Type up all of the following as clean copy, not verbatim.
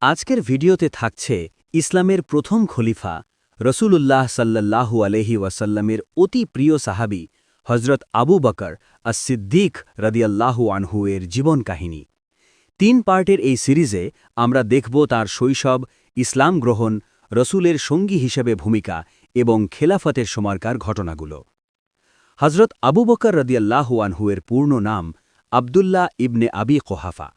আজকের ভিডিওতে থাকছে ইসলামের প্রথম খলিফা রসূলুল্লাহ সাল্লাল্লাহু আলাইহি ওয়াসাল্লামের অতি প্রিয় সাহাবী হজরত আবু বকর আস-সিদ্দিক রাদিয়াল্লাহু আনহু এর জীবন কাহিনী। 3 পার্টের এই সিরিজে আমরা দেখব তার শৈশব, ইসলাম গ্রহণ, রসূলের সঙ্গী হিসেবে ভূমিকা এবং খেলাফতের সময়কার ঘটনাগুলো। হজরত আবু বকর রাদিয়াল্লাহু আনহু এর পূর্ণ নাম আবদুল্লাহ ইবনে আবি কোহাফা।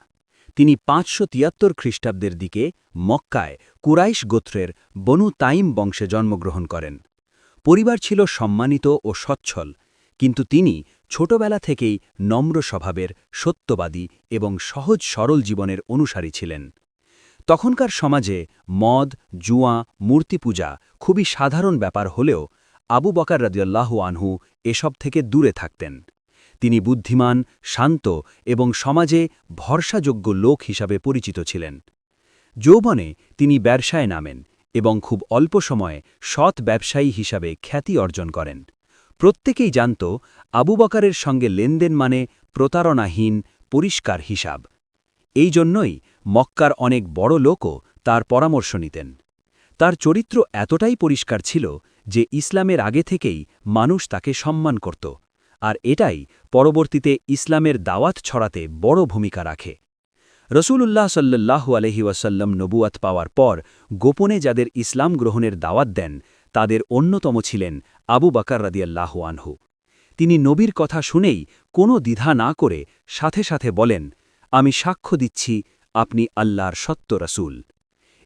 তিনি 573 খ্রিস্টাব্দের দিকে মক্কায় কুরাইশ গোত্রের বনু তাইম বংশে জন্মগ্রহণ করেন। পরিবার ছিল সম্মানিত ও সচ্ছল, কিন্তু তিনি ছোটবেলা থেকেই নম্র স্বভাবের, সত্যবাদী এবং সহজ সরল জীবনের অনুসারী ছিলেন। তখনকার সমাজে মদ, জুয়া, মূর্তিপূজা খুবই সাধারণ ব্যাপার হলেও আবু বকর রাদিয়াল্লাহু আনহু এসব থেকে দূরে থাকতেন। তিনি বুদ্ধিমান, শান্ত এবং সমাজে ভরসাযোগ্য লোক হিসাবে পরিচিত ছিলেন। যৌবনে তিনি ব্যবসায় নামেন এবং খুব অল্প সময়ে সৎ ব্যবসায়ী হিসাবে খ্যাতি অর্জন করেন। প্রত্যেকেই জানত আবু বকরের সঙ্গে লেনদেন মানে প্রতারণাহীন, পরিষ্কার হিসাব। এই জন্যই মক্কার অনেক বড় লোকও তার পরামর্শ নিতেন। তার চরিত্র এতটাই পরিষ্কার ছিল যে ইসলামের আগে থেকেই মানুষ তাকে সম্মান করত, আর এটাই পরবর্তীতে ইসলামের দাওয়াত ছড়াতে বড় ভূমিকা রাখে। রসূলুল্লাহ সাল্লাল্লাহু আলাইহি ওয়াসাল্লাম নবুয়াত পাওয়ার পর গোপনে যাদের ইসলাম গ্রহণের দাওয়াত দেন তাদের অন্যতম ছিলেন আবু বকর রাদিয়াল্লাহু আনহু। তিনি নবীর কথা শুনেই কোনো দ্বিধা না করে সাথে সাথে বলেন, আমি সাক্ষ্য দিচ্ছি আপনি আল্লাহর সত্য রসূল।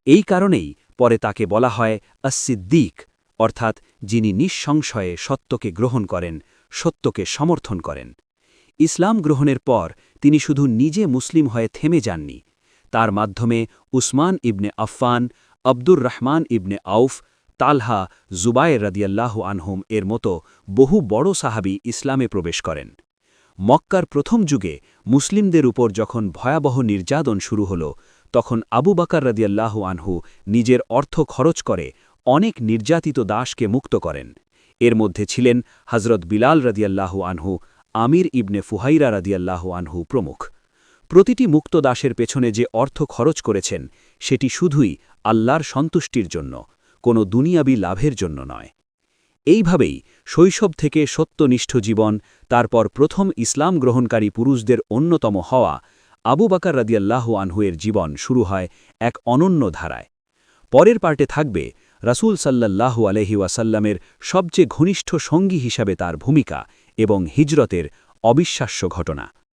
এই কারণেই পরে তাকে বলা হয় আস-সিদ্দিক, অর্থাৎ যিনি নিঃসংশয়ে সত্যকে গ্রহণ করেন, সত্যকে সমর্থন করেন। ইসলাম গ্রহণের পর তিনি শুধু নিজে মুসলিম হয়ে থেমে যাননি। তার মাধ্যমে উসমান ইবনে আফফান, আব্দুর রহমান ইবনে আউফ, তালহা, জুবায়ের রাদিয়াল্লাহু আনহুম এর মতো বহু বড় সাহাবী ইসলামে প্রবেশ করেন। মক্কার প্রথম যুগে মুসলিমদের উপর যখন ভয়াবহ নির্যাতন শুরু হল, তখন আবু বকর রাদিয়াল্লাহু আনহু নিজের অর্থ খরচ করে অনেক নির্যাতিত দাসকে মুক্ত করেন। এর মধ্যে ছিলেন হজরত বিলাল রাদিয়াল্লাহু আনহু, আমির ইবনে ফুহাইরা রাদিয়াল্লাহু আনহু প্রমুখ। প্রতিটি মুক্ত দাসের পেছনে যে অর্থ খরচ করেছেন সেটি শুধুই আল্লাহর সন্তুষ্টির জন্য, কোনো দুনিয়াবি লাভের জন্য নয়। এইভাবেই শৈশব থেকে সত্যনিষ্ঠ জীবন, তারপর প্রথম ইসলাম গ্রহণকারী পুরুষদের অন্যতম হওয়া আবু বকর রাদিয়াল্লাহু আনহু এর জীবন শুরু হয় এক অনন্য ধারায়। পরের পার্টে থাকবে রাসূল সাল্লাল্লাহু আলাইহি ওয়াসাল্লামের সবচেয়ে ঘনিষ্ঠ সঙ্গী হিসাবে তার ভূমিকা এবং হিজরতের অবিশ্বাস্য ঘটনা।